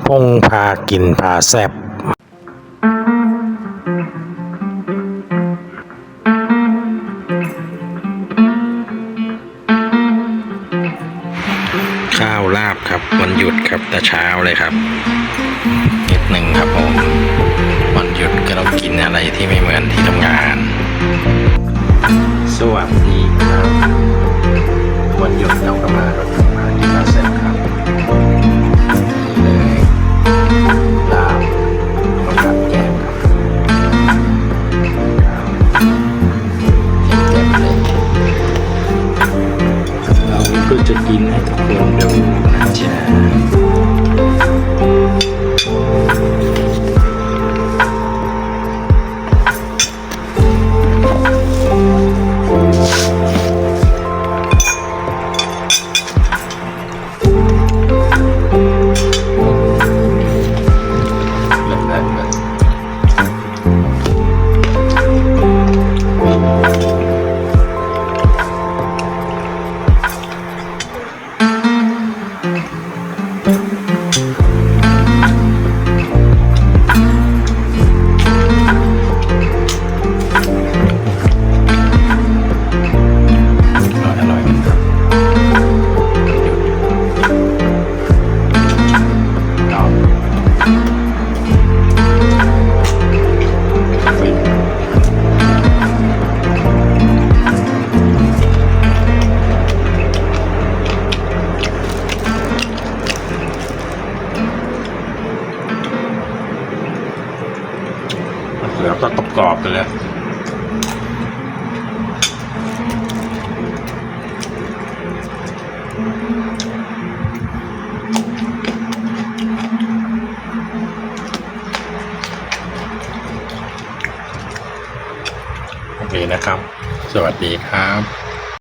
พงพากินพาแซบข้าวลาบครับวันหยุดครับแต่เช้าเลยครับนิดหนึ่งครับผมวันหยุดก็ต้องกินอะไรที่ไม่เหมือนที่ทำงานสวัสดีครับวันหยุดเราก็มากินพาแซบครับเลยลาบมาผัดแกงครับเต็มๆเลยเราก็จะกินให้ทุกคนดูนะจ๊ะเหลือก็กรอบๆกันแล้วโอเคนะครับสวัสดีครับ